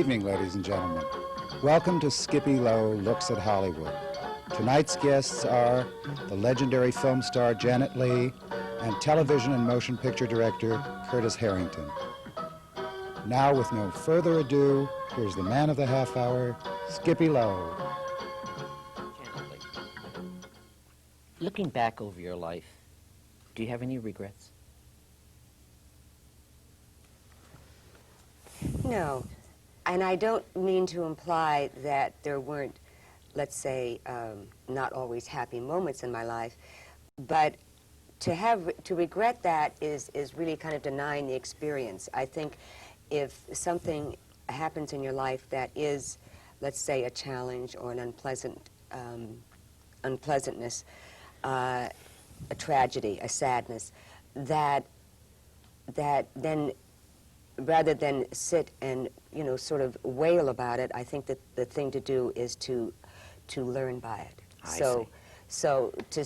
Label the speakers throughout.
Speaker 1: evening, ladies and gentlemen. Welcome to Skip E Lowe Looks at Hollywood. Tonight's guests are the legendary film star Janet Leigh and television and motion picture director Curtis Harrington. Now, with no further ado, here's the man of the half hour, Skip E Lowe.
Speaker 2: Janet Leigh, looking back over your life, do you have any regrets?
Speaker 3: No, and I don't mean to imply that there weren't, let's say, not always happy moments in my life, but to regret that is really kind of denying the experience. I think if something happens in your life that is, let's say, a challenge or an unpleasantness, a tragedy, a sadness, that then, rather than sit and, sort of wail about it, I think that the thing to do is to learn by it. So to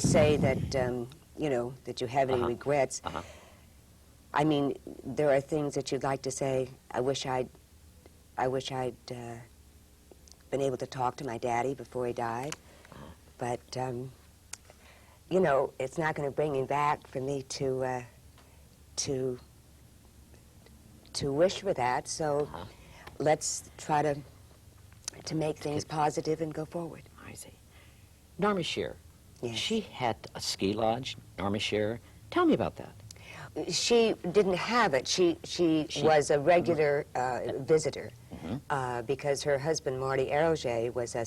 Speaker 3: say that, that you have any regrets, I mean, there are things that you'd like to say. I wish I'd been able to talk to my daddy before he died, but it's not going to bring him back for me to wish for that. So let's try to make things positive and go forward.
Speaker 2: I see. Norma Shearer.
Speaker 3: Yes.
Speaker 2: She had a ski lodge, Norma Shearer. Tell me about that.
Speaker 3: She didn't have it. She was a regular visitor because her husband, Marty Arroget, was a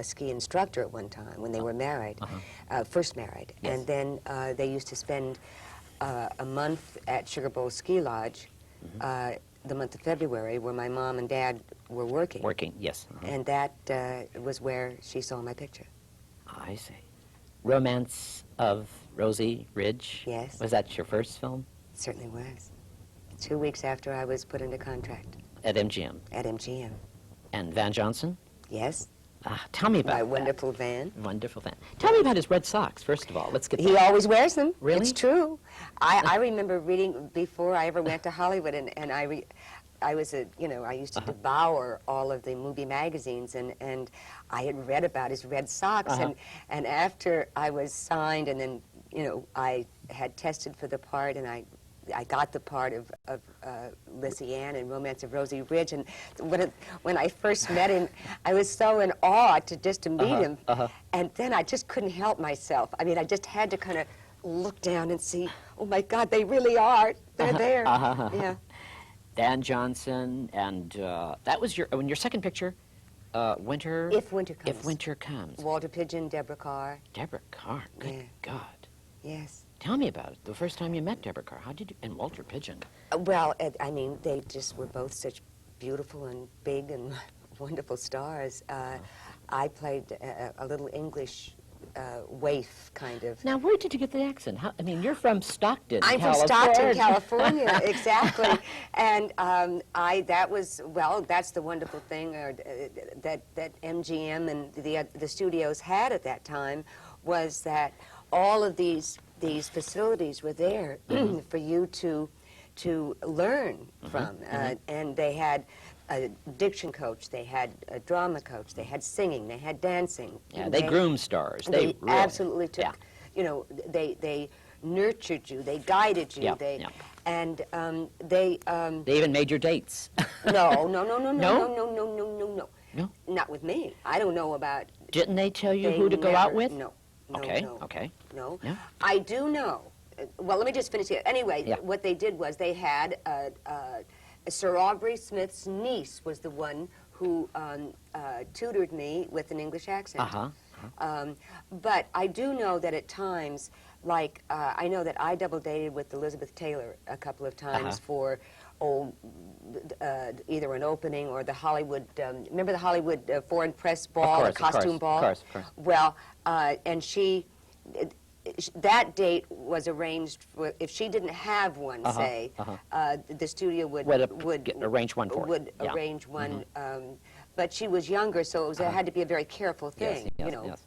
Speaker 3: ski instructor at one time when they were married, first married.
Speaker 2: Yes.
Speaker 3: And then they used to spend a month at Sugar Bowl Ski Lodge, the month of February, where my mom and dad were working.
Speaker 2: Working, yes.
Speaker 3: And that was where she saw my picture.
Speaker 2: I see. Romance of Rosie Ridge.
Speaker 3: Yes.
Speaker 2: Was that your first film?
Speaker 3: It certainly was. 2 weeks after I was put into contract.
Speaker 2: At MGM.
Speaker 3: At MGM.
Speaker 2: And Van Johnson?
Speaker 3: Yes.
Speaker 2: Tell me about
Speaker 3: My
Speaker 2: that.
Speaker 3: wonderful Van.
Speaker 2: Wonderful Van. Tell me about his red socks, first of all. Let's get
Speaker 3: He always wears them.
Speaker 2: Really?
Speaker 3: It's true. I remember reading before I ever went to Hollywood, and I was I used to devour all of the movie magazines, and I had read about his red socks, and after I was signed, and then I had tested for the part, and I got the part of Lizzie Ann in Romance of Rosie Ridge, and when I first met him, I was so in awe to meet him, and then I just couldn't help myself. I mean, I just had to kind of look down and see, oh my God, they really are. They're there. Yeah.
Speaker 2: Van Johnson, and that was your second picture, Winter.
Speaker 3: If Winter Comes.
Speaker 2: If Winter Comes.
Speaker 3: Walter Pidgeon, Deborah Carr.
Speaker 2: Deborah Carr. Good God.
Speaker 3: Yes.
Speaker 2: Tell me about it. The first time you met Deborah Carr. How did you? And Walter Pidgeon.
Speaker 3: Well, I mean, they just were both such beautiful and big and wonderful stars. I played a little English waif, kind of.
Speaker 2: Now, where did you get the accent? I mean, you're from Stockton,
Speaker 3: I'm
Speaker 2: California.
Speaker 3: from Stockton, California, exactly. And that's the wonderful thing that MGM and the studios had at that time, was that all of these facilities were there for you to learn from. And they had a diction coach, they had a drama coach, they had singing, they had dancing.
Speaker 2: Yeah, they groomed stars.
Speaker 3: They
Speaker 2: really,
Speaker 3: absolutely took, they nurtured you, they guided you, and they
Speaker 2: even made your dates.
Speaker 3: No,
Speaker 2: No?
Speaker 3: not with me. I don't know about.
Speaker 2: Didn't they tell you who to go out with?
Speaker 3: No.
Speaker 2: Okay.
Speaker 3: No.
Speaker 2: Yeah.
Speaker 3: I do know. Well, let me just finish here. Anyway, what they did was they had Sir Aubrey Smith's niece was the one who tutored me with an English accent. But I do know that at times, like I know that I double dated with Elizabeth Taylor a couple of times for either an opening or the Hollywood. Remember the Hollywood Foreign Press Ball, the costume ball?
Speaker 2: Of course.
Speaker 3: Well, and that date was arranged for, if she didn't have one, say, the studio would
Speaker 2: arrange one for
Speaker 3: would arrange one. But she was younger, so it had to be a very careful thing,
Speaker 2: Yes.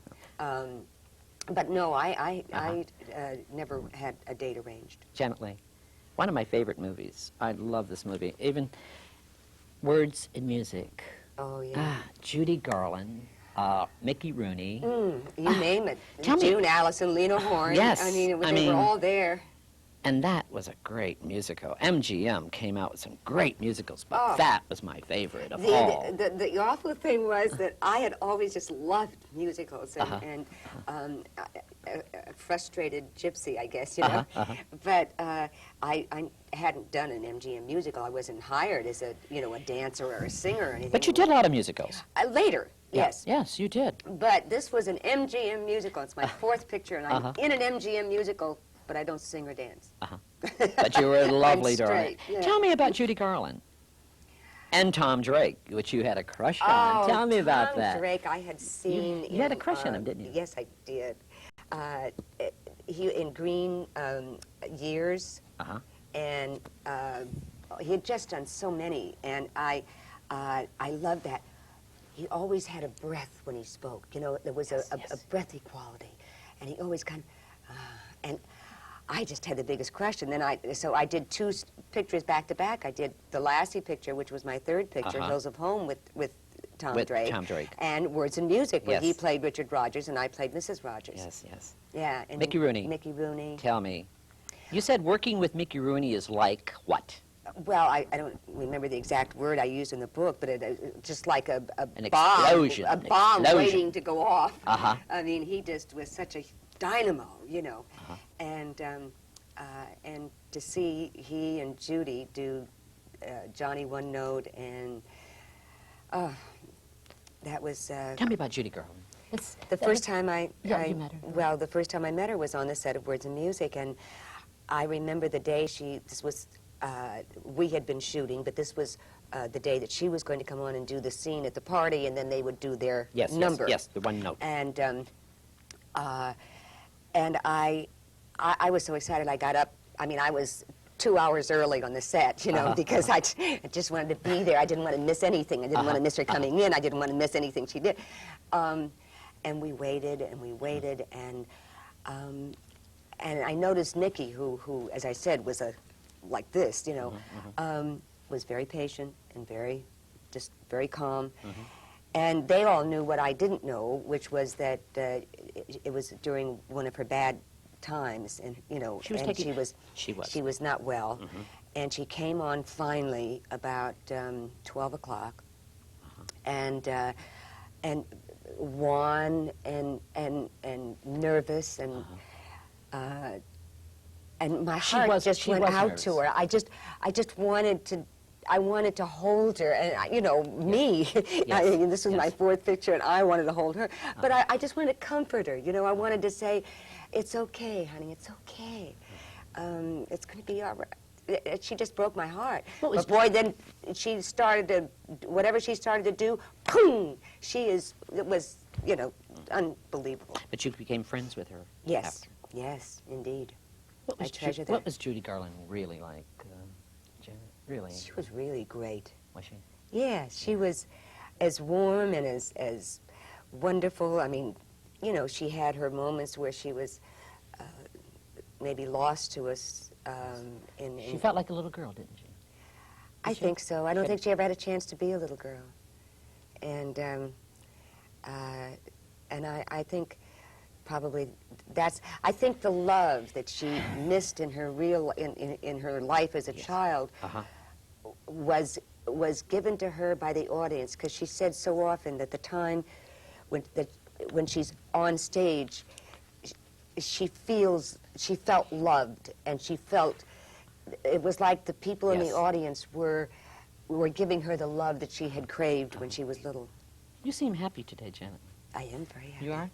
Speaker 3: But no, I never had a date arranged.
Speaker 2: Janet Leigh, one of my favorite movies. I love this movie. Even Words and music.
Speaker 3: Oh, yeah.
Speaker 2: Ah, Judy Garland, Mickey Rooney.
Speaker 3: You name it.
Speaker 2: Tell me-
Speaker 3: June Allison, Lena Horne.
Speaker 2: Yes,
Speaker 3: I mean,
Speaker 2: I
Speaker 3: they were
Speaker 2: mean-
Speaker 3: all there.
Speaker 2: And that was a great musical. MGM came out with some great musicals, but
Speaker 3: Oh.
Speaker 2: that was my favorite of all.
Speaker 3: The awful thing was that I had always just loved musicals and a frustrated gypsy, I guess, you know. But I hadn't done an MGM musical. I wasn't hired as a dancer or a singer or anything.
Speaker 2: But you did a lot of musicals.
Speaker 3: Later,
Speaker 2: Yeah.
Speaker 3: yes.
Speaker 2: Yes, you did.
Speaker 3: But this was an MGM musical. It's my fourth picture, and I'm in an MGM musical, but I don't sing or dance.
Speaker 2: But you were lovely
Speaker 3: I'm
Speaker 2: during
Speaker 3: straight,
Speaker 2: it.
Speaker 3: yeah.
Speaker 2: Tell me about Judy Garland. And Tom Drake, which you had a crush on. Tell me about
Speaker 3: Tom
Speaker 2: that.
Speaker 3: Drake, I had seen.
Speaker 2: You had a crush on him, didn't you?
Speaker 3: Yes, I did. He in Green Years, and he had just done so many, and I loved that. He always had a breath when he spoke. You know, there was a breathy quality, and he always kind of, and I just had the biggest crush. And then so I did two pictures back to back. I did the Lassie picture, which was my third picture, Hills of Home, with Tom Drake. And Words and Music, where he played Richard Rogers and I played Mrs. Rogers.
Speaker 2: Yes, yes.
Speaker 3: Yeah. And
Speaker 2: Mickey Rooney.
Speaker 3: Mickey Rooney.
Speaker 2: Tell me. You said working with Mickey Rooney is like what?
Speaker 3: Well, I don't remember the exact word I used in the book, but it just like a
Speaker 2: An
Speaker 3: bomb,
Speaker 2: explosion.
Speaker 3: a bomb
Speaker 2: explosion.
Speaker 3: waiting to go off.
Speaker 2: Uh-huh.
Speaker 3: I mean, he just was such a dynamo, you know. And to see he and Judy do Johnny One Note, and that was.
Speaker 2: Tell me about Judy Garland.
Speaker 3: The first time
Speaker 2: you met her.
Speaker 3: Well, the first time I met her was on the set of Words and Music, and I remember the day this was, we had been shooting, but this was the day that she was going to come on and do the scene at the party, and then they would do their number.
Speaker 2: Yes, the one note.
Speaker 3: And I was so excited. I got up. I mean, I was 2 hours early on the set, you know, because I just wanted to be there. I didn't want to miss anything. I didn't want to miss her coming in. I didn't want to miss anything she did. And we waited and we waited, and I noticed Mickey, who as I said was like this, you know, was very patient and very calm. And they all knew what I didn't know, which was that it was during one of her bad times, and you know, she was not well, and she came on finally about 12 o'clock, and wan and nervous, and my heart just went out to her. I just wanted to. I wanted to hold her, and you know, me. I mean, this was my fourth picture, and I wanted to hold her. But I just wanted to comfort her. You know, I wanted to say, "It's okay, honey. It's okay. It's going to be all right." She just broke my heart. But boy, then she started to, whatever she started to do, boom! It was, you know, unbelievable.
Speaker 2: But you became friends with her.
Speaker 3: Yes,
Speaker 2: after.
Speaker 3: yes, indeed.
Speaker 2: I treasure that. What was Judy Garland really like, Janet? Really?
Speaker 3: She was really great.
Speaker 2: Was she?
Speaker 3: Yeah, she was as warm and as wonderful. I mean, you know, she had her moments where she was maybe lost to us.
Speaker 2: She felt like a little girl, didn't she?
Speaker 3: I think so. I don't think she ever had a chance to be a little girl. And I think probably I think the love that she missed in her in her life as a child was given to her by the audience, because she said so often that the time when she's on stage, she felt loved, and she felt it was like the people in the audience were giving her the love that she had craved when she was little.
Speaker 2: You seem happy today, Janet.
Speaker 3: I am very happy.
Speaker 2: You are?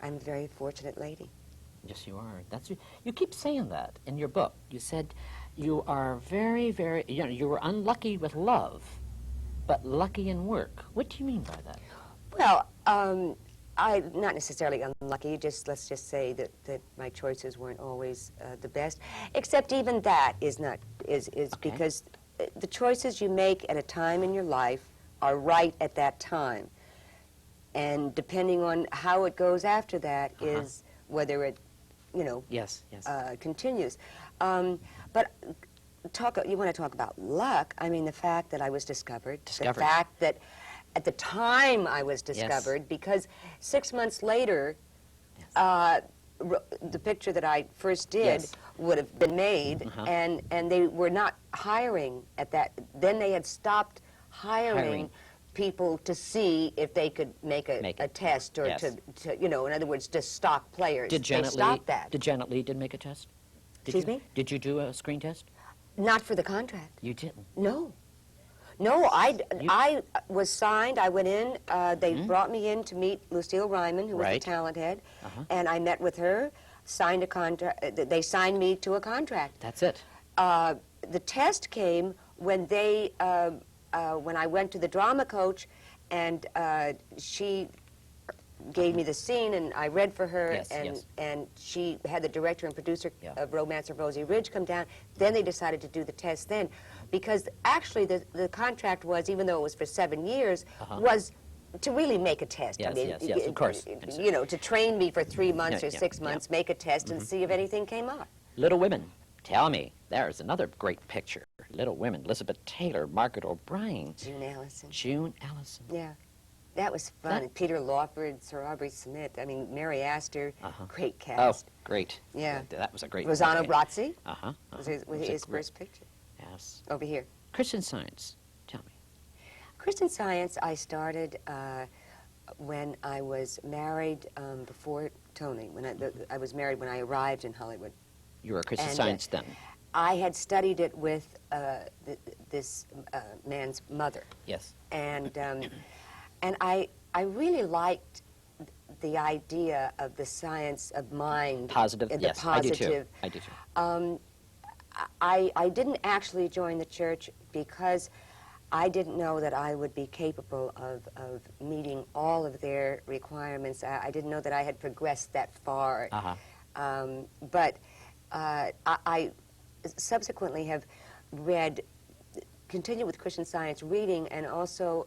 Speaker 3: I'm a very fortunate lady.
Speaker 2: Yes, you are. You keep saying that in your book. You said you are very, very, you were unlucky with love, but lucky in work. What do you mean by that?
Speaker 3: Well, I'm not necessarily unlucky. Let's just say that my choices weren't always the best. Except even that is because the choices you make at a time in your life are right at that time, and depending on how it goes after that is whether it, you know, continues. But you want to talk about luck? I mean, the fact that I was discovered.
Speaker 2: Discovered.
Speaker 3: The fact that at the time I was discovered,
Speaker 2: Yes.
Speaker 3: because 6 months later,
Speaker 2: Yes.
Speaker 3: the picture that I first did
Speaker 2: Yes.
Speaker 3: would have been made, and they were not hiring at that. Then they had stopped hiring people to see if they could make a test, or
Speaker 2: Yes.
Speaker 3: to in other words, just stock players.
Speaker 2: Did
Speaker 3: They
Speaker 2: Janet Leigh?
Speaker 3: stopped that.
Speaker 2: Did Janet Leigh did make a test?
Speaker 3: Excuse me?
Speaker 2: Did you do a screen test?
Speaker 3: Not for the contract.
Speaker 2: You didn't.
Speaker 3: No. No, I was signed. I went in. They brought me in to meet Lucille Ryman, who was the
Speaker 2: Right.
Speaker 3: talent head, and I met with her, signed a contract. They signed me to a contract.
Speaker 2: That's it.
Speaker 3: The test came when when I went to the drama coach, and she gave me the scene, and I read for her,
Speaker 2: Yes, yes.
Speaker 3: and she had the director and producer
Speaker 2: Yeah.
Speaker 3: of Romance of Rosie Ridge come down. Then they decided to do the test then, because actually the contract was, even though it was for 7 years, was to really make a test.
Speaker 2: Yes, yes, of course.
Speaker 3: To train me for 3 months
Speaker 2: Yeah,
Speaker 3: or
Speaker 2: yeah,
Speaker 3: 6 months, make a test, and see if anything came up.
Speaker 2: Little Women. Tell me, there's another great picture. Little Women. Elizabeth Taylor, Margaret O'Brien,
Speaker 3: June Allison.
Speaker 2: June Allison.
Speaker 3: Yeah. That was fun. And Peter Lawford, Sir Aubrey Smith. I mean, Mary Astor, great
Speaker 2: Oh,
Speaker 3: cast.
Speaker 2: great.
Speaker 3: Yeah.
Speaker 2: That was a great
Speaker 3: Rosanna
Speaker 2: movie.
Speaker 3: Brazzi
Speaker 2: Uh-huh.
Speaker 3: was his,
Speaker 2: It was a
Speaker 3: his
Speaker 2: great-
Speaker 3: first picture.
Speaker 2: Yes.
Speaker 3: Over here.
Speaker 2: Christian Science. Tell me.
Speaker 3: Christian Science, I started when I was married before Tony. I was married when I arrived in Hollywood.
Speaker 2: You were a Christian
Speaker 3: And,
Speaker 2: Science then.
Speaker 3: I had studied it with this man's mother.
Speaker 2: Yes.
Speaker 3: And I really liked the idea of the science of mind.
Speaker 2: Positive.
Speaker 3: The
Speaker 2: Yes,
Speaker 3: positive.
Speaker 2: I do too.
Speaker 3: I didn't actually join the church because I didn't know that I would be capable of meeting all of their requirements. I didn't know that I had progressed that far. But I subsequently have continued with Christian Science reading, and also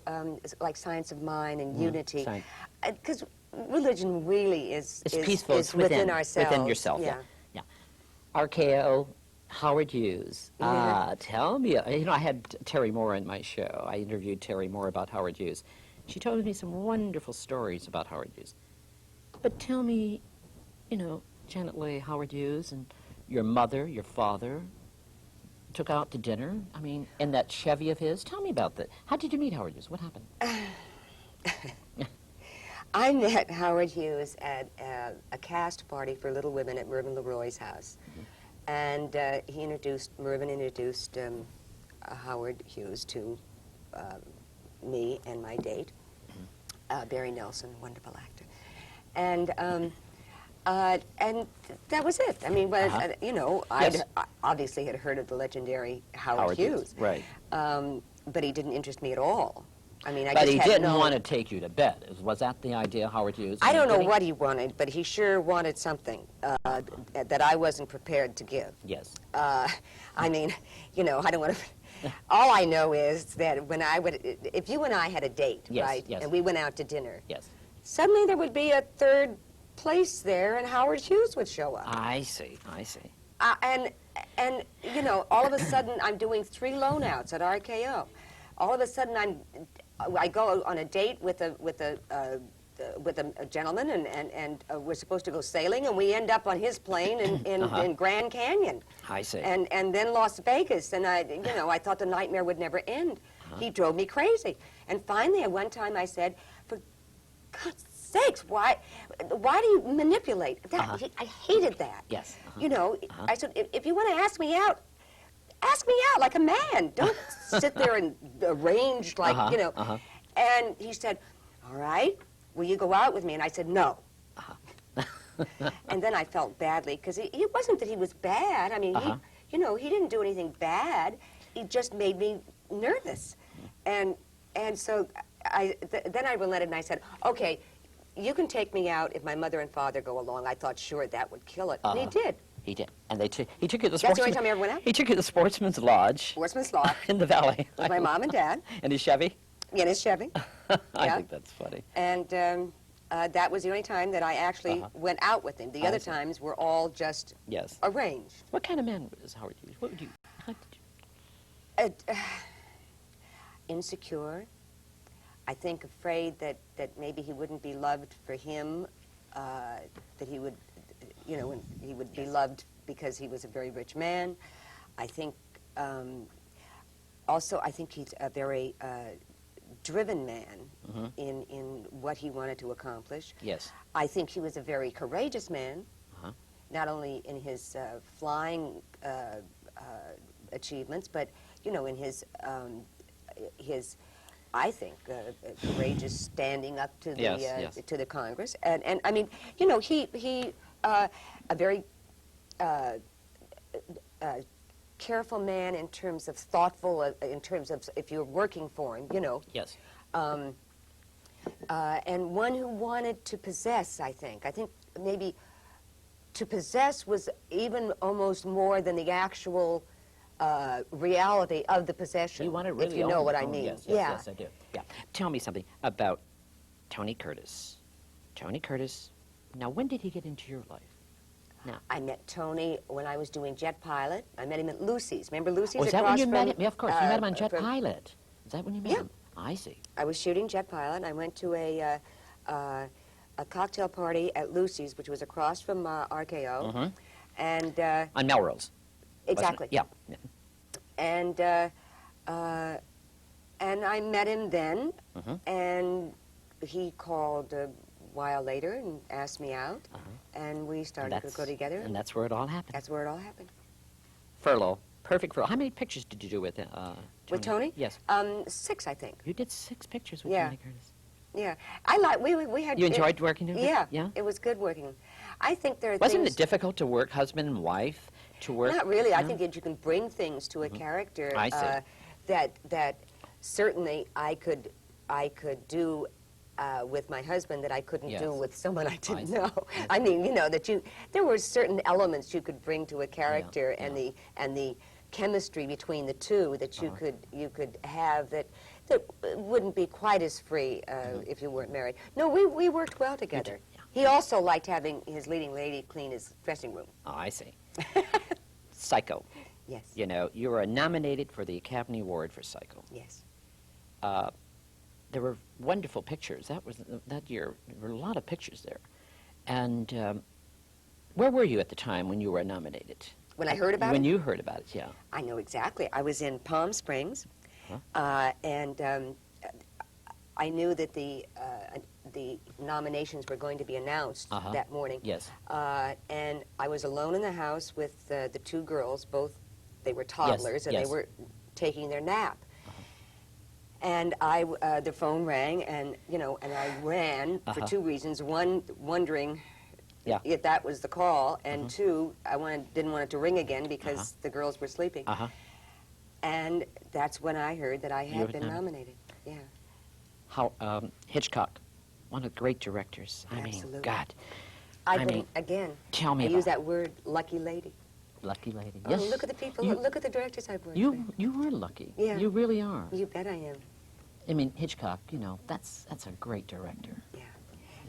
Speaker 3: like Science of Mind and Unity. Because religion really is
Speaker 2: peaceful.
Speaker 3: is
Speaker 2: It's
Speaker 3: within ourselves.
Speaker 2: Within yourself. Yeah. RKO, Howard Hughes. Tell me. I had Terry Moore in my show. I interviewed Terry Moore about Howard Hughes. She told me some wonderful stories about Howard Hughes. But tell me, Janet Leigh, Howard Hughes, and your mother, your father, took out to dinner. I mean, in that Chevy of his. Tell me about that. How did you meet Howard Hughes? What happened?
Speaker 3: I met Howard Hughes at a cast party for Little Women at Mervyn LeRoy's house. And Mervyn introduced Howard Hughes to me and my date, Barry Nelson, wonderful actor. And that was it. I mean, I obviously had heard of the legendary Howard Hughes.
Speaker 2: Right.
Speaker 3: But he didn't interest me at all. I mean,
Speaker 2: But he didn't want to take you to bed. Was that the idea, Howard Hughes?
Speaker 3: I don't know what he wanted, but he sure wanted something that I wasn't prepared to give.
Speaker 2: Yes.
Speaker 3: I mean, I don't want to... All I know is that if you and I had a date,
Speaker 2: Yes,
Speaker 3: right,
Speaker 2: yes.
Speaker 3: and we went out to dinner,
Speaker 2: Yes.
Speaker 3: suddenly there would be a third place there, and Howard Hughes would show up.
Speaker 2: I see.
Speaker 3: And all of a sudden I'm doing 3 loan outs at RKO. All of a sudden I go on a date with a gentleman, and we're supposed to go sailing, and we end up on his plane in Grand Canyon.
Speaker 2: I see.
Speaker 3: And then Las Vegas, and I thought the nightmare would never end. He drove me crazy. And finally, at one time, I said, "For God's sakes, why do you manipulate that?" I hated that.
Speaker 2: Yes.
Speaker 3: I said, if you want to ask me out like a man. Don't sit there and arrange like, And he said, "All right, will you go out with me?" And I said, "No." And then I felt badly, because it wasn't that he was bad. I mean, he didn't do anything bad. He just made me nervous. And so then I relented, and I said, "Okay, you can take me out if my mother and father go along." I thought, sure, that would kill it. And he did.
Speaker 2: He did. And he took you to the
Speaker 3: That's the only time I ever went out.
Speaker 2: He took you to the Sportsman's Lodge.
Speaker 3: Sportsman's Lodge.
Speaker 2: In the valley.
Speaker 3: With my mom and dad.
Speaker 2: In his Chevy?
Speaker 3: In his Chevy.
Speaker 2: I
Speaker 3: Yeah.
Speaker 2: think that's funny.
Speaker 3: And that was the only time that I actually went out with him. The other times were all just
Speaker 2: Yes.
Speaker 3: arranged.
Speaker 2: What kind of man was Howard Hughes? What would you...
Speaker 3: Insecure. I think afraid that maybe he wouldn't be loved for him, that he would, you know, he would be loved because he was a very rich man. I think, also, I think he's a very driven man in what he wanted to accomplish.
Speaker 2: Yes.
Speaker 3: I think he was a very courageous man, not only in his flying achievements, but, you know, in his I think, courageous standing up to the to the Congress, and I mean, you know, he a very careful man in terms of thoughtful, in terms of if you're working for him, you know.
Speaker 2: Yes.
Speaker 3: And one who wanted to possess. I think maybe to possess was even almost more than the actual reality of the possession,
Speaker 2: You want to really
Speaker 3: if you know
Speaker 2: own
Speaker 3: what
Speaker 2: it.
Speaker 3: I
Speaker 2: Oh,
Speaker 3: mean.
Speaker 2: Yes,
Speaker 3: yeah.
Speaker 2: yes, I do. Yeah. Tell me something about Tony Curtis. Tony Curtis, now when did he get into your life? Now.
Speaker 3: I met Tony when I was doing Jet Pilot. I met him at Lucy's. Remember Lucy's?
Speaker 2: Was that when
Speaker 3: across
Speaker 2: you met
Speaker 3: from,
Speaker 2: him? Yeah, of course. You met him on Jet
Speaker 3: from-
Speaker 2: Pilot. Is that when you met
Speaker 3: Yeah.
Speaker 2: him? I see.
Speaker 3: I was shooting Jet Pilot. I went to a cocktail party at Lucy's, which was across from RKO. And
Speaker 2: On Melrose. wasn't it?
Speaker 3: exactly.
Speaker 2: Yeah.
Speaker 3: And I met him then, and he called a while later and asked me out, and we started to go together.
Speaker 2: And that's where it all happened.
Speaker 3: That's where it all happened.
Speaker 2: Furlough. Perfect furlough. How many pictures did you do with
Speaker 3: With Tony?
Speaker 2: Yes.
Speaker 3: 6, I think.
Speaker 2: You did 6 pictures with
Speaker 3: Yeah.
Speaker 2: Tony Curtis.
Speaker 3: Yeah, I like. We had.
Speaker 2: You enjoyed working together?
Speaker 3: Yeah.
Speaker 2: Yeah?
Speaker 3: It was good working. I think there are
Speaker 2: Wasn't
Speaker 3: things.
Speaker 2: it difficult to work hust and wife to work?
Speaker 3: Not really. I
Speaker 2: No?
Speaker 3: think that you can bring things to a character
Speaker 2: I see.
Speaker 3: that certainly I could do with my husband that I couldn't do
Speaker 2: Yes.
Speaker 3: with someone I didn't
Speaker 2: see.
Speaker 3: know. I mean, you know, there were certain elements you could bring to a character and the chemistry between the two that you could have that wouldn't be quite as free if you weren't married. No, we worked well together.
Speaker 2: Yeah.
Speaker 3: He also liked having his leading lady clean his dressing room.
Speaker 2: Oh, I see. Psycho.
Speaker 3: Yes.
Speaker 2: You know, you were nominated for the Academy Award for Psycho.
Speaker 3: Yes.
Speaker 2: There were wonderful pictures. That year. There were a lot of pictures there. And where were you at the time when you were nominated?
Speaker 3: When I heard about
Speaker 2: When
Speaker 3: it?
Speaker 2: you heard about it, yeah.
Speaker 3: I know exactly. I was in Palm Springs, and I knew that the nominations were going to be announced that morning.
Speaker 2: Yes.
Speaker 3: And I was alone in the house with the 2 girls. Both, they were toddlers, and
Speaker 2: yes.
Speaker 3: they were taking their nap. And the phone rang, and and I ran for 2 reasons. One, wondering if that was the call, and 2, I didn't want it to ring again because the girls were sleeping. And that's when I heard that I had been nominated. Yeah.
Speaker 2: How Hitchcock, one of the great directors. I
Speaker 3: Absolutely.
Speaker 2: mean, God.
Speaker 3: I've been, again,
Speaker 2: Tell me
Speaker 3: I
Speaker 2: about
Speaker 3: use that word, lucky lady.
Speaker 2: Lucky lady.
Speaker 3: Oh, look at the people, look at the directors I've worked with.
Speaker 2: You were lucky.
Speaker 3: Yeah.
Speaker 2: You really are.
Speaker 3: You bet I am.
Speaker 2: I mean, Hitchcock, that's a great director.
Speaker 3: Yeah.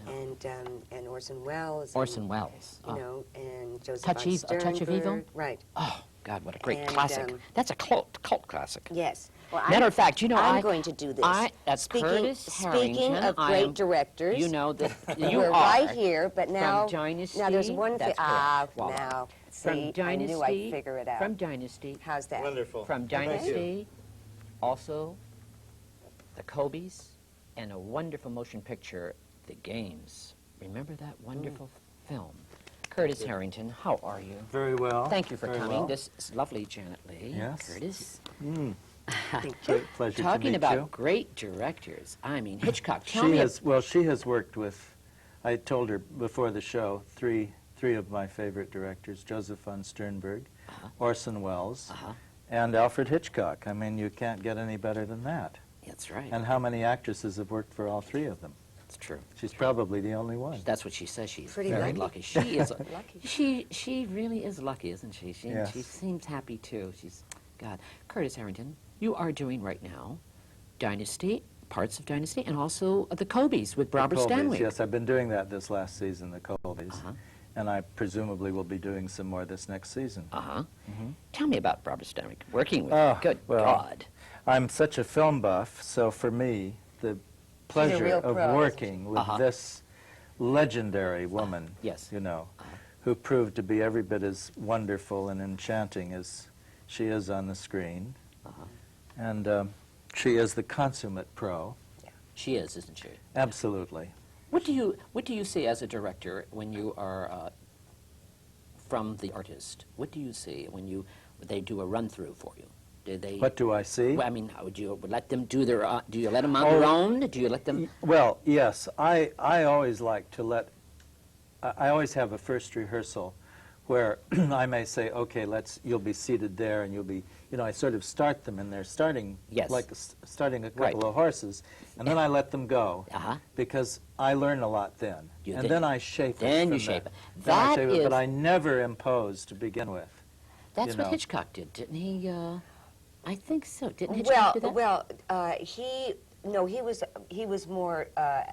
Speaker 3: And Orson Welles.
Speaker 2: Orson Welles.
Speaker 3: You know, and Joseph
Speaker 2: Touch
Speaker 3: von
Speaker 2: A Touch of Evil?
Speaker 3: Sternberg. Right.
Speaker 2: Oh, God, what a great
Speaker 3: And,
Speaker 2: classic. That's a cult classic.
Speaker 3: Yes. Well,
Speaker 2: Matter of fact,
Speaker 3: I'm going to do this.
Speaker 2: That's Curtis
Speaker 3: Speaking
Speaker 2: Harrington.
Speaker 3: of great directors,
Speaker 2: You know that you
Speaker 3: we're
Speaker 2: are.
Speaker 3: right here, but now,
Speaker 2: Dynasty,
Speaker 3: now there's one thing.
Speaker 2: that's correct. Voila.
Speaker 3: Now,
Speaker 2: From
Speaker 3: see,
Speaker 2: Dynasty,
Speaker 3: I knew I'd figure it out.
Speaker 2: From Dynasty.
Speaker 3: How's that?
Speaker 4: Wonderful.
Speaker 2: From
Speaker 4: Thank you.
Speaker 2: Dynasty, also the Cobies, and a wonderful motion picture, The Games. Remember that wonderful film? Curtis Harrington, how are you?
Speaker 4: Very well.
Speaker 2: Thank you for
Speaker 4: Very
Speaker 2: coming.
Speaker 4: well.
Speaker 2: This is lovely, Janet Leigh.
Speaker 4: Yes.
Speaker 2: Curtis.
Speaker 4: Great pleasure to
Speaker 2: Talking
Speaker 4: meet
Speaker 2: about
Speaker 4: you.
Speaker 2: great directors. I mean, Hitchcock, tell
Speaker 4: She
Speaker 2: me.
Speaker 4: has worked with, I told her before the show, three of my favorite directors, Joseph von Sternberg, Orson Welles, and Alfred Hitchcock. I mean, you can't get any better than that.
Speaker 2: That's right.
Speaker 4: And how many actresses have worked for all 3 of them?
Speaker 2: That's true.
Speaker 4: She's probably the only one.
Speaker 2: That's what she says. She's
Speaker 3: Pretty
Speaker 2: very
Speaker 3: lucky.
Speaker 2: lucky. She is.
Speaker 3: Lucky.
Speaker 2: She really is lucky, isn't she? She
Speaker 4: Yes.
Speaker 2: seems happy too. She's God. Curtis Harrington, you are doing right now Dynasty, parts of Dynasty, and also the Cobies with Robert
Speaker 4: Colbys,
Speaker 2: Stanwyck.
Speaker 4: yes, I've been doing that this last season, the Colbys. and I presumably will be doing some more this next season.
Speaker 2: Uh-huh. Tell me about Barbara Stanwyck, working with
Speaker 4: Oh,
Speaker 2: her. Good
Speaker 4: well,
Speaker 2: God.
Speaker 4: I'm such a film buff, so for me, the pleasure
Speaker 3: real
Speaker 4: of
Speaker 3: pro,
Speaker 4: working with this legendary woman,
Speaker 2: Yes.
Speaker 4: you know, who proved to be every bit as wonderful and enchanting as she is on the screen. And she is the consummate pro.
Speaker 2: She is, isn't she?
Speaker 4: Absolutely.
Speaker 2: What do you see as a director when you are from the artist? What do you see when they do a run through for you? Do they?
Speaker 4: What do I see?
Speaker 2: Well, I mean, would you let them do their? Do you let them on their own? Do you let them?
Speaker 4: Well, yes. I always like to let. I always have a first rehearsal, where I may say, okay, you'll be seated there, and you'll be. You know, I sort of start them, and they're starting like starting a couple of horses, and then I let them go because I learn a lot then, then I shape it.
Speaker 2: Then you shape it.
Speaker 4: But I never impose to begin with.
Speaker 2: That's what Hitchcock did, didn't he? I think so. Didn't Hitchcock do that?
Speaker 3: Well, he was more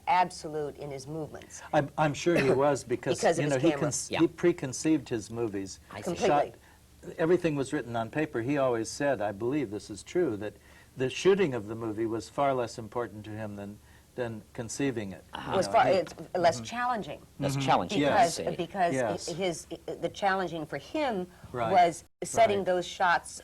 Speaker 3: absolute in his movements.
Speaker 4: I'm sure he was because
Speaker 3: of
Speaker 4: you know
Speaker 3: his camera.
Speaker 4: he preconceived his movies.
Speaker 3: Completely.
Speaker 4: Everything was written on paper. He always said, I believe this is true, that the shooting of the movie was far less important to him than conceiving it.
Speaker 3: It's less challenging.
Speaker 2: Less challenging.
Speaker 3: Because
Speaker 4: Yes.
Speaker 3: the challenging for him
Speaker 4: Right.
Speaker 3: was setting
Speaker 4: Right.
Speaker 3: those shots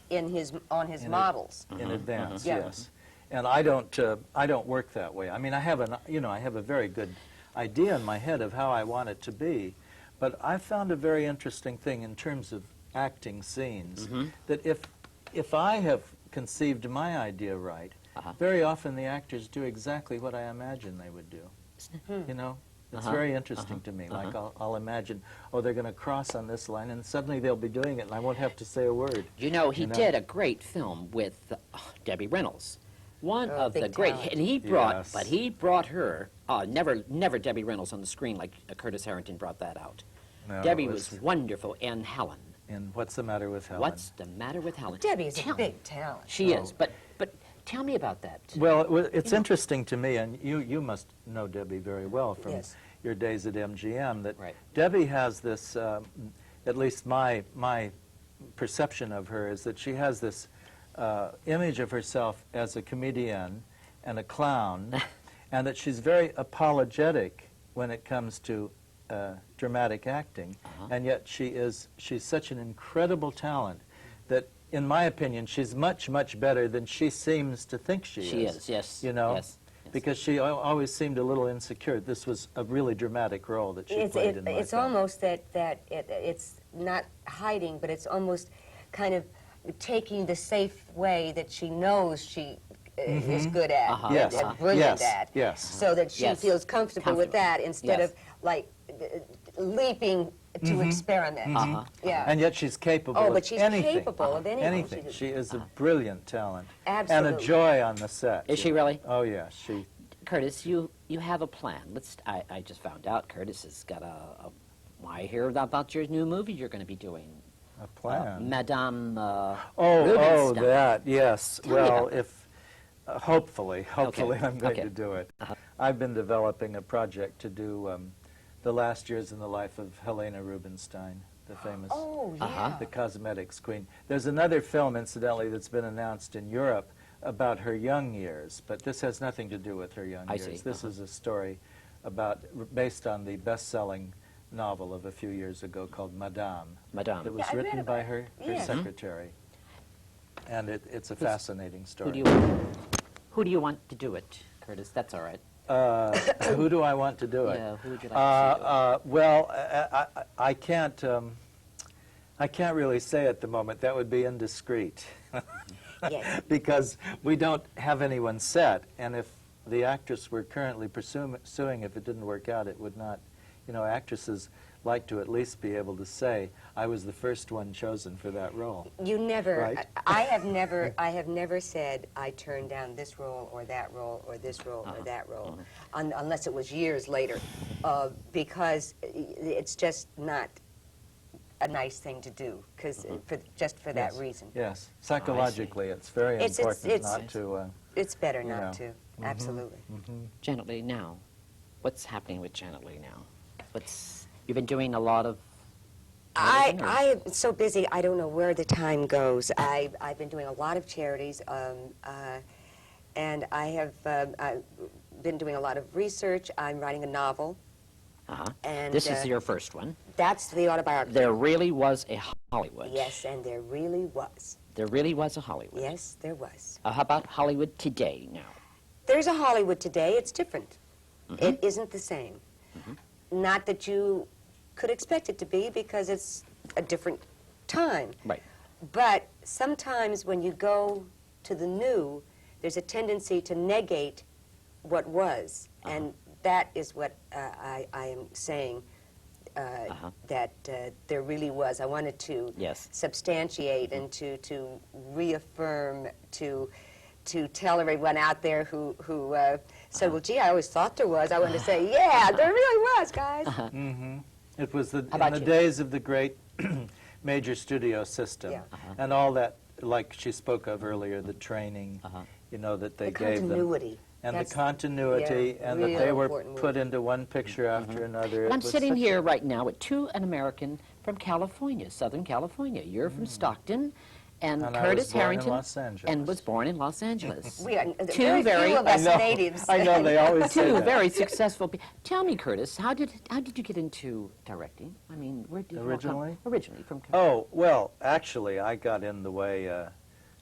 Speaker 3: on his models.
Speaker 4: In advance,
Speaker 3: Yeah.
Speaker 4: yes. And I don't work that way. I mean, I have a very good idea in my head of how I want it to be, but I found a very interesting thing in terms of acting scenes, that if I have conceived my idea right, very often the actors do exactly what I imagine they would do. You know, it's very interesting to me. Like I'll imagine, oh, they're going to cross on this line, and suddenly they'll be doing it, and I won't have to say a word.
Speaker 2: You know, he did a great film with Debbie Reynolds. One of the great,
Speaker 3: talent.
Speaker 2: and he brought her. Never Debbie Reynolds on the screen like Curtis Harrington brought that out.
Speaker 4: No,
Speaker 2: Debbie was wonderful, and Helen.
Speaker 4: And What's the Matter with Helen?
Speaker 2: What's the matter with Helen?
Speaker 3: Debbie is a big talent.
Speaker 2: She is, but tell me about that.
Speaker 4: Well, it's interesting to me, and you must know Debbie very well from your days at MGM, that Debbie has this, at least my perception of her is that she has this image of herself as a comedian and a clown, and that she's very apologetic when it comes to dramatic acting, and yet she's such an incredible talent that, in my opinion, she's much better than she seems to think she is.
Speaker 2: She is, yes.
Speaker 4: You know,
Speaker 2: yes.
Speaker 4: because she always seemed a little insecure. This was a really dramatic role that she played in my
Speaker 3: It's
Speaker 4: film.
Speaker 3: almost that it's not hiding, but it's almost kind of taking the safe way that she knows she is good at, and brilliant at, so that she feels comfortable with that instead of like leaping to experiment. Yeah.
Speaker 4: And yet she's capable
Speaker 3: but
Speaker 4: of
Speaker 3: she's
Speaker 4: anything.
Speaker 3: capable of anything.
Speaker 4: She is a brilliant talent.
Speaker 3: Absolutely.
Speaker 4: And a joy on the set.
Speaker 2: Is she really?
Speaker 4: Oh, yeah.
Speaker 2: Curtis, you have a plan. I just found out Curtis has got I hear about your new movie you're going to be doing.
Speaker 4: A plan?
Speaker 2: Madame
Speaker 4: Rubinstein. That, yes.
Speaker 2: Tell me about
Speaker 4: Well, if hopefully I'm going to do it. I've been developing a project to do the last years in the life of Helena Rubinstein, the famous the cosmetics queen. There's another film, incidentally, that's been announced in Europe about her young years, but this has nothing to do with her young years.
Speaker 2: see.
Speaker 4: This is a story based on the best-selling novel of a few years ago called Madame.
Speaker 2: Madame.
Speaker 4: That was
Speaker 3: I read
Speaker 4: written
Speaker 3: about
Speaker 4: by
Speaker 3: it.
Speaker 4: her secretary. And it's a fascinating story.
Speaker 2: Who do you want to do it, Curtis? That's all right.
Speaker 4: Who do I want to do it?
Speaker 2: Yeah, who would you like to see do it?
Speaker 4: Well, I can't really say at the moment. That would be indiscreet.
Speaker 3: Yes.
Speaker 4: Because we don't have anyone set, and if the actress we're currently pursuing, if it didn't work out, it would not. You know, actresses like to at least be able to say, I was the first one chosen for that role.
Speaker 3: You never,
Speaker 4: Right?
Speaker 3: I have never said I turned down this role or that role or this role or that role, unless it was years later, because it's just not a nice thing to do, because just for that reason.
Speaker 4: Yes, psychologically, it's very important not to.
Speaker 3: It's better
Speaker 4: you
Speaker 3: not
Speaker 4: know.
Speaker 3: to, absolutely.
Speaker 2: Janet Leigh now. What's happening with Janet Leigh now? You've been doing a lot of television? or-
Speaker 3: I am so busy, I don't know where the time goes. I've been doing a lot of charities, and I have I've been doing a lot of research. I'm writing a novel, and
Speaker 2: This is your first one.
Speaker 3: that's the autobiography.
Speaker 2: There really was a Hollywood.
Speaker 3: Yes, and there really was.
Speaker 2: There really was a Hollywood.
Speaker 3: Yes, there was.
Speaker 2: How about Hollywood today now?
Speaker 3: There's a Hollywood today. It's different.
Speaker 2: Mm-hmm.
Speaker 3: It isn't the same. Not that you could expect it to be, because it's a different time.
Speaker 2: Right.
Speaker 3: But sometimes when you go to the new, there's a tendency to negate what was. And that is what I am saying, that there really was. I wanted to
Speaker 2: Yes.
Speaker 3: substantiate and to reaffirm, to tell everyone out there who said, well, gee, I always thought there was. I wanted to say, yeah, there really was, guys.
Speaker 4: It was in
Speaker 2: about
Speaker 4: the
Speaker 2: you?
Speaker 4: days of the great major studio system,
Speaker 3: Yeah.
Speaker 4: and all that, like she spoke of earlier, the training, you know, that they
Speaker 3: The
Speaker 4: gave them.
Speaker 3: continuity.
Speaker 4: And
Speaker 3: That's-
Speaker 4: the continuity,
Speaker 3: yeah,
Speaker 4: and that
Speaker 3: real
Speaker 4: they were
Speaker 3: important word.
Speaker 4: put into one picture after another.
Speaker 2: And
Speaker 4: It
Speaker 2: I'm
Speaker 4: was
Speaker 2: sitting
Speaker 4: such
Speaker 2: here right now with an American from California, Southern California. You're from Stockton, and
Speaker 4: And I
Speaker 2: Curtis
Speaker 4: was born in
Speaker 2: Harrington,
Speaker 4: Los Angeles.
Speaker 2: and was born in Los Angeles.
Speaker 3: We are,
Speaker 2: Two
Speaker 3: very few of
Speaker 4: I
Speaker 3: us
Speaker 4: know,
Speaker 3: natives.
Speaker 4: I know, they always say
Speaker 2: Two
Speaker 4: that.
Speaker 2: very successful people. Tell me, Curtis, how did you get into directing? I mean, where did you
Speaker 4: Originally?
Speaker 2: Originally from.
Speaker 4: Oh, well, actually, I got in the way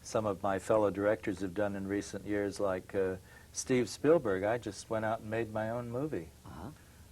Speaker 4: some of my fellow directors have done in recent years, like Steve Spielberg. I just went out and made my own movie.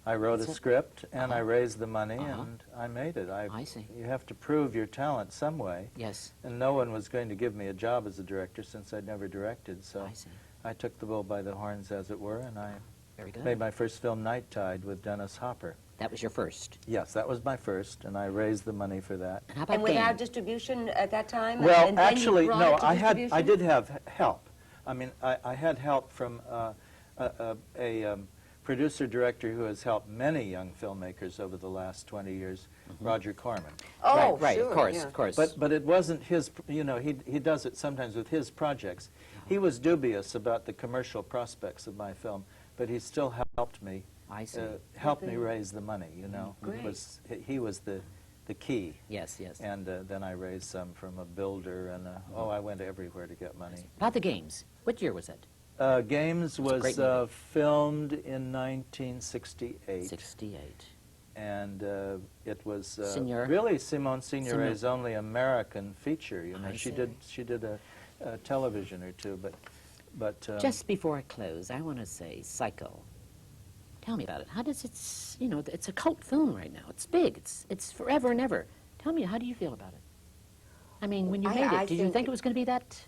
Speaker 4: I wrote a script, and I raised the money, and I made it.
Speaker 2: I see.
Speaker 4: You have to prove your talent some way,
Speaker 2: Yes,
Speaker 4: and no one was going to give me a job as a director since I'd never directed, so
Speaker 2: I see.
Speaker 4: I took the bull by the horns, as it were, and I
Speaker 2: Very good.
Speaker 4: made my first film, Night Tide, with Dennis Hopper.
Speaker 2: That was your first.
Speaker 4: Yes, that was my first, and I raised the money for that.
Speaker 2: And how about
Speaker 3: And without
Speaker 2: game?
Speaker 3: distribution at that time?
Speaker 4: Well,
Speaker 3: and then you
Speaker 4: actually,
Speaker 3: brought
Speaker 4: no,
Speaker 3: it to
Speaker 4: I
Speaker 3: distribution?
Speaker 4: did have help. I mean, I had help from a producer-director who has helped many young filmmakers over the last 20 years, Roger Corman.
Speaker 3: Oh,
Speaker 2: right,
Speaker 3: sure,
Speaker 2: of course,
Speaker 3: yeah.
Speaker 2: of course.
Speaker 4: But it wasn't his, you know, he does it sometimes with his projects. He was dubious about the commercial prospects of my film, but he still helped me.
Speaker 2: I see.
Speaker 4: Helped me raise the money, you know.
Speaker 3: Great.
Speaker 4: He was the key.
Speaker 2: Yes, yes.
Speaker 4: And then I raised some from a builder, and I went everywhere to get money.
Speaker 2: About the games. What year was it?
Speaker 4: Games
Speaker 2: a
Speaker 4: was
Speaker 2: great movie.
Speaker 4: filmed in 1968.
Speaker 2: 68.
Speaker 4: And it was
Speaker 2: Signor?
Speaker 4: really Simone Signoret's only American feature. You know,
Speaker 2: I
Speaker 4: she
Speaker 2: see.
Speaker 4: did a television or two, but
Speaker 2: Just before I close, I want to say Psycho. Tell me about it. How does it's it's a cult film right now. It's big. It's forever and ever. Tell me, how do you feel about it? I mean, when you made
Speaker 3: I
Speaker 2: it, did you think it was going to be that?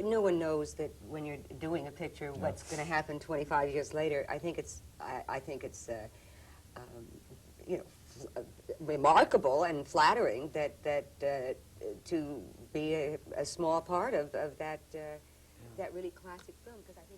Speaker 3: No one knows that when you're doing a picture, what's going to happen 25 years later. I think it's remarkable and flattering that to be a small part of that really classic film, because I